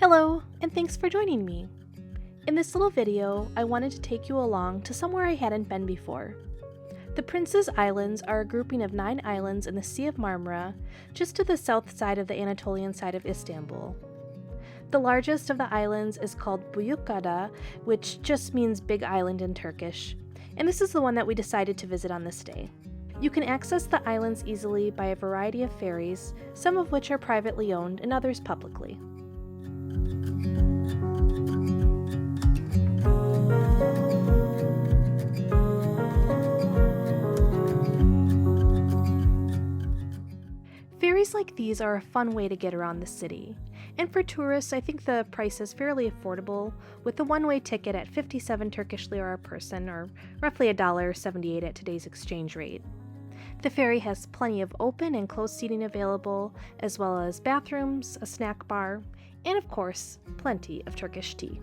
Hello, and thanks for joining me. In this little video, I wanted to take you along to somewhere I hadn't been before. The Prince's Islands are a grouping of 9 islands in the Sea of Marmara, just to the south side of the Anatolian side of Istanbul. The largest of the islands is called Büyükada, which just means big island in Turkish, and this is the one that we decided to visit on this day. You can access the islands easily by a variety of ferries, some of which are privately owned and others publicly. Ferries like these are a fun way to get around the city, and for tourists I think the price is fairly affordable, with the one-way ticket at 57 Turkish lira a person, or roughly $1.78 at today's exchange rate. The ferry has plenty of open and closed seating available, as well as bathrooms, a snack bar, and of course, plenty of Turkish tea.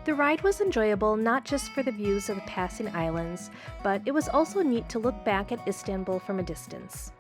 The ride was enjoyable not just for the views of the passing islands, but it was also neat to look back at Istanbul from a distance.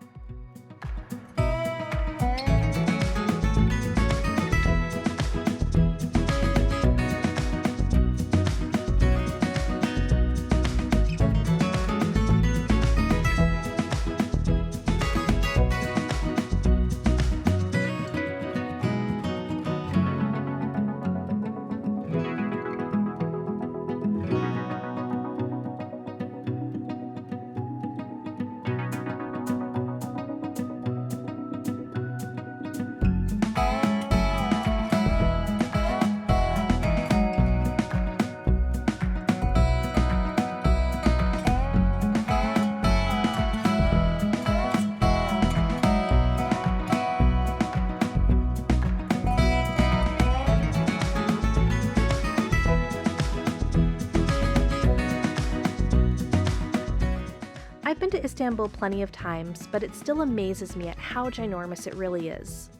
I've been to Istanbul plenty of times, but it still amazes me at how ginormous it really is.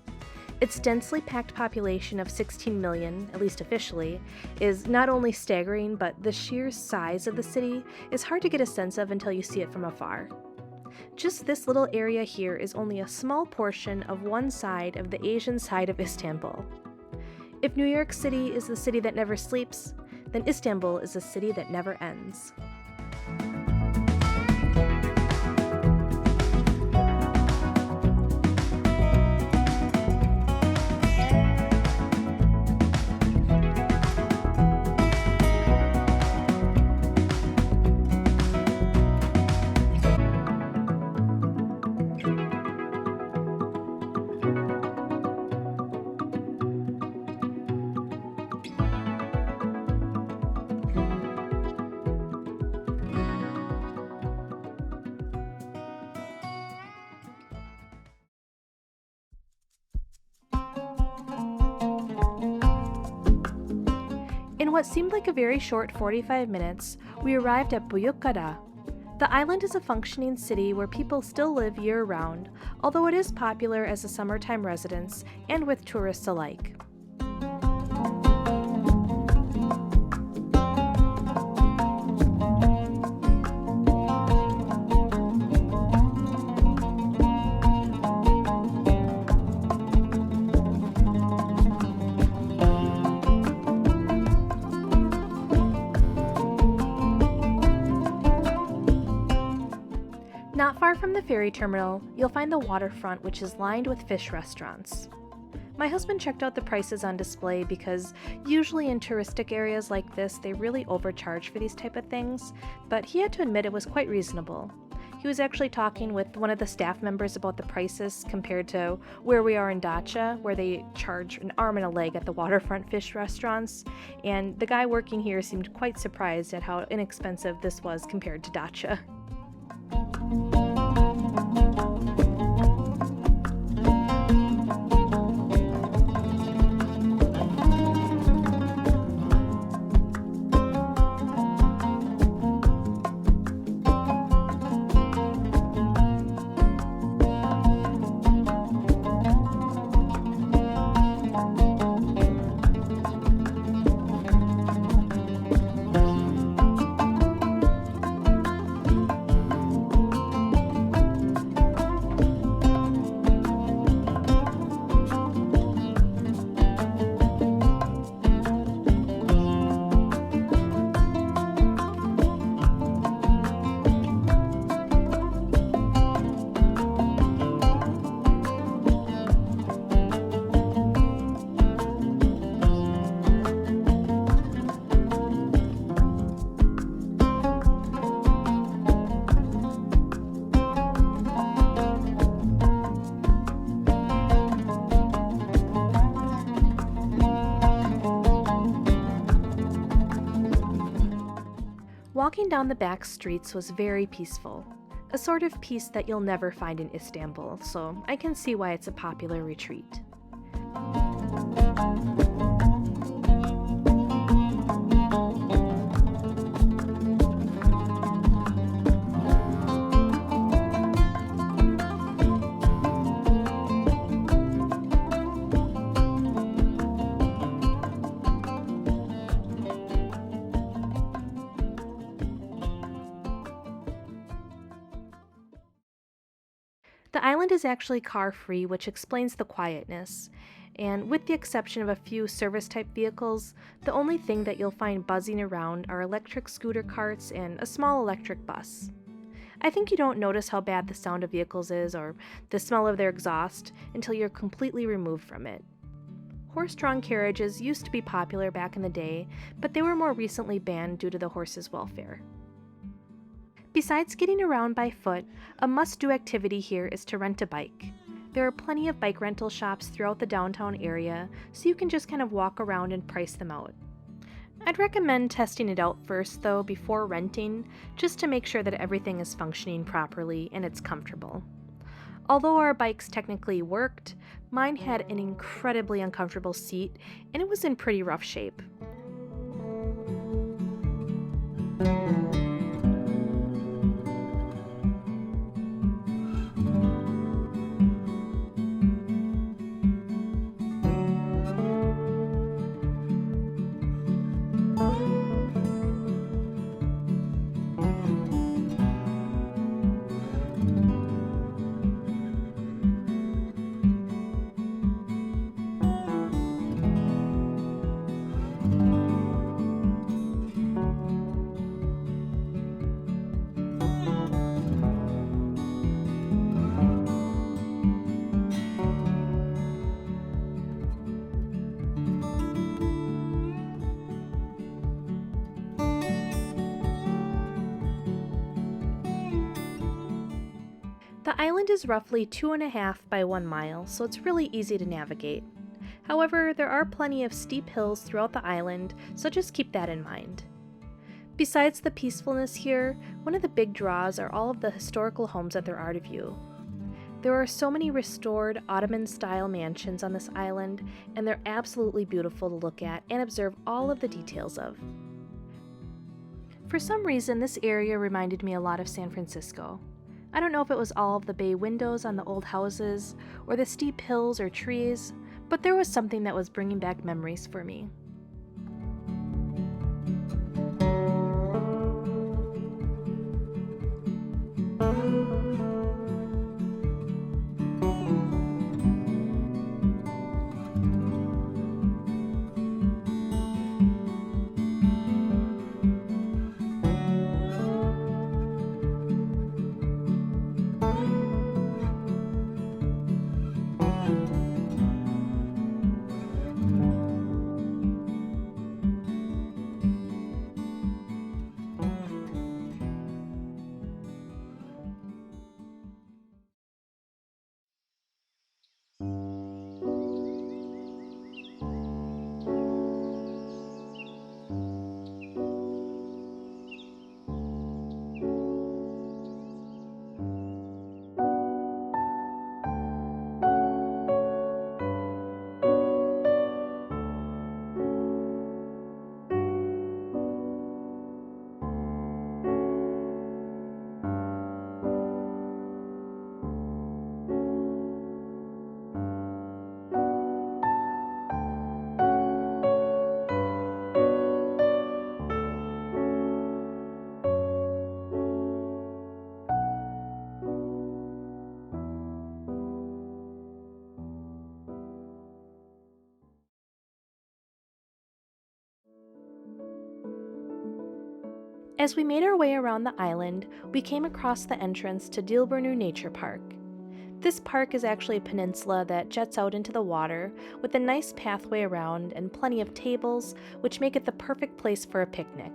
Its densely packed population of 16 million, at least officially, is not only staggering, but the sheer size of the city is hard to get a sense of until you see it from afar. Just this little area here is only a small portion of one side of the Asian side of Istanbul. If New York City is the city that never sleeps, then Istanbul is the city that never ends. In what seemed like a very short 45 minutes, we arrived at Bykada. The island is a functioning city where people still live year-round, although it is popular as a summertime residence and with tourists alike. the ferry terminal, you'll find the waterfront, which is lined with fish restaurants. My husband checked out the prices on display because usually in touristic areas like this, they really overcharge for these type of things, but he had to admit it was quite reasonable. He was actually talking with one of the staff members about the prices compared to where we are in Dacia, where they charge an arm and a leg at the waterfront fish restaurants, and the guy working here seemed quite surprised at how inexpensive this was compared to Dacia. Walking down the back streets was very peaceful, a sort of peace that you'll never find in Istanbul, so I can see why it's a popular retreat. The island is actually car-free, which explains the quietness, and with the exception of a few service-type vehicles, the only thing that you'll find buzzing around are electric scooter carts and a small electric bus. I think you don't notice how bad the sound of vehicles is or the smell of their exhaust until you're completely removed from it. Horse-drawn carriages used to be popular back in the day, but they were more recently banned due to the horses' welfare. Besides getting around by foot, a must-do activity here is to rent a bike. There are plenty of bike rental shops throughout the downtown area, so you can just kind of walk around and price them out. I'd recommend testing it out first, though, before renting, just to make sure that everything is functioning properly and it's comfortable. Although our bikes technically worked, mine had an incredibly uncomfortable seat, and it was in pretty rough shape. The island is roughly 2.5 by 1 mile, so it's really easy to navigate. However, there are plenty of steep hills throughout the island, so just keep that in mind. Besides the peacefulness here, one of the big draws are all of the historical homes that there are to view. There are so many restored Ottoman-style mansions on this island, and they're absolutely beautiful to look at and observe all of the details of. For some reason, this area reminded me a lot of San Francisco. I don't know if it was all of the bay windows on the old houses, or the steep hills or trees, but there was something that was bringing back memories for me. As we made our way around the island, we came across the entrance to Dilburnu Nature Park. This park is actually a peninsula that jets out into the water with a nice pathway around and plenty of tables, which make it the perfect place for a picnic.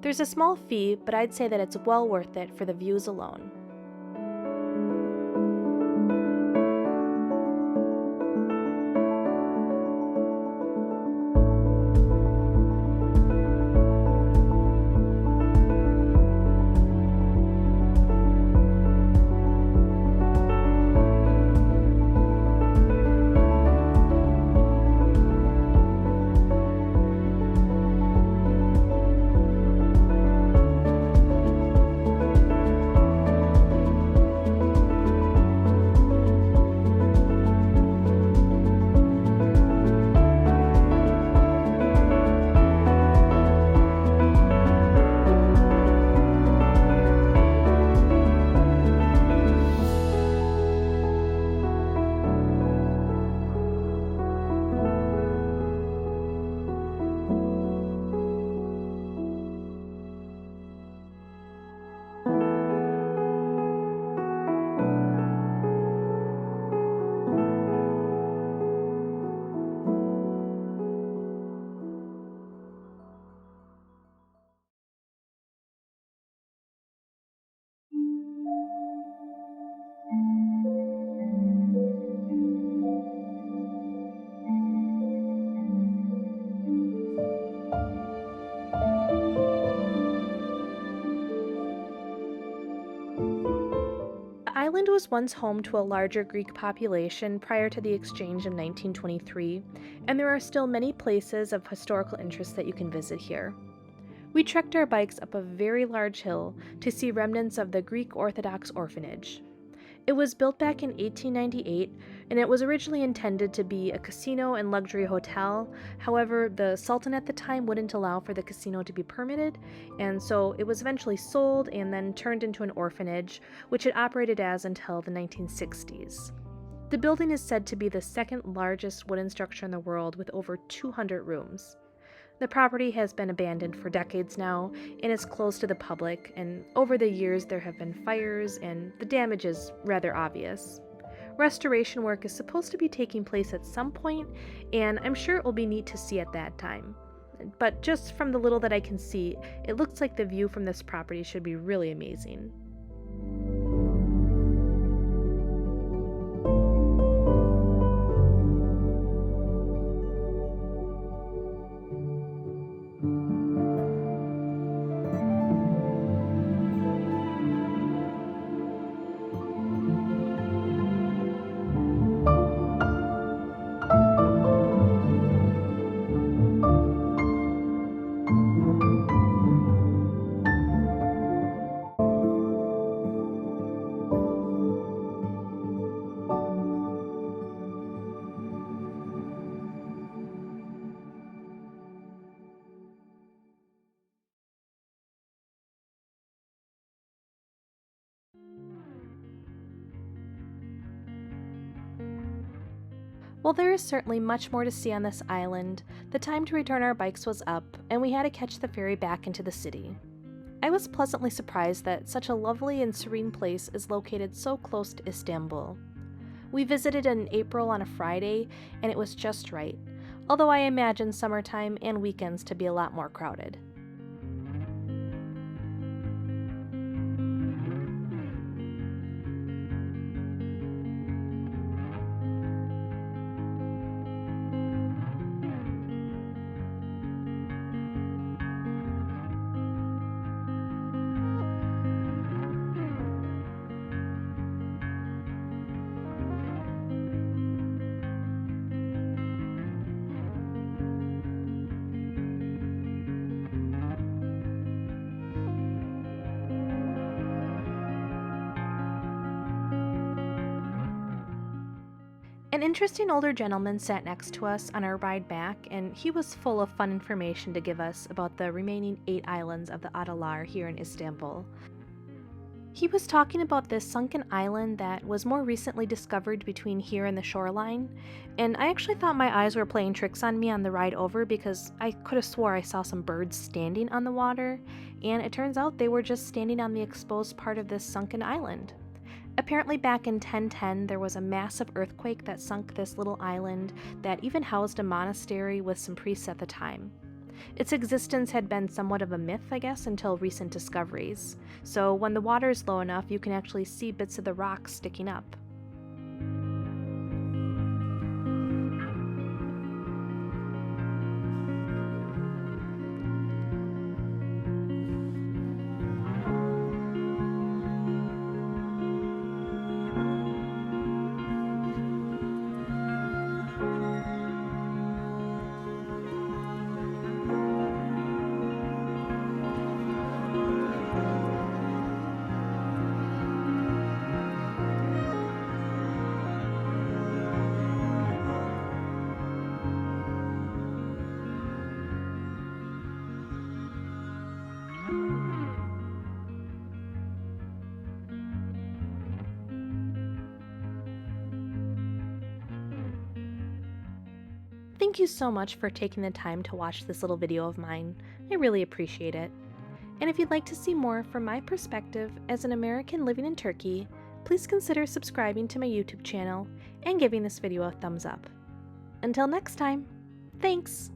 There's a small fee, but I'd say that it's well worth it for the views alone. The island was once home to a larger Greek population prior to the exchange of 1923, and there are still many places of historical interest that you can visit here. We trekked our bikes up a very large hill to see remnants of the Greek Orthodox orphanage. It was built back in 1898, and it was originally intended to be a casino and luxury hotel. However, the Sultan at the time wouldn't allow for the casino to be permitted, and so it was eventually sold and then turned into an orphanage, which it operated as until the 1960s. The building is said to be the second largest wooden structure in the world with over 200 rooms. The property has been abandoned for decades now and is closed to the public, and over the years there have been fires and the damage is rather obvious. Restoration work is supposed to be taking place at some point, and I'm sure it will be neat to see at that time. But just from the little that I can see, it looks like the view from this property should be really amazing. While there is certainly much more to see on this island, the time to return our bikes was up, and we had to catch the ferry back into the city. I was pleasantly surprised that such a lovely and serene place is located so close to Istanbul. We visited in April on a Friday, and it was just right, although I imagine summertime and weekends to be a lot more crowded. An interesting older gentleman sat next to us on our ride back, and he was full of fun information to give us about the remaining 8 islands of the Adalar here in Istanbul. He was talking about this sunken island that was more recently discovered between here and the shoreline, and I actually thought my eyes were playing tricks on me on the ride over because I could have swore I saw some birds standing on the water, and it turns out they were just standing on the exposed part of this sunken island. Apparently back in 1010 there was a massive earthquake that sunk this little island that even housed a monastery with some priests at the time. Its existence had been somewhat of a myth, I guess, until recent discoveries. So when the water is low enough, you can actually see bits of the rocks sticking up. Thank you so much for taking the time to watch this little video of mine. I really appreciate it. And if you'd like to see more from my perspective as an American living in Turkey, please consider subscribing to my YouTube channel and giving this video a thumbs up. Until next time, thanks!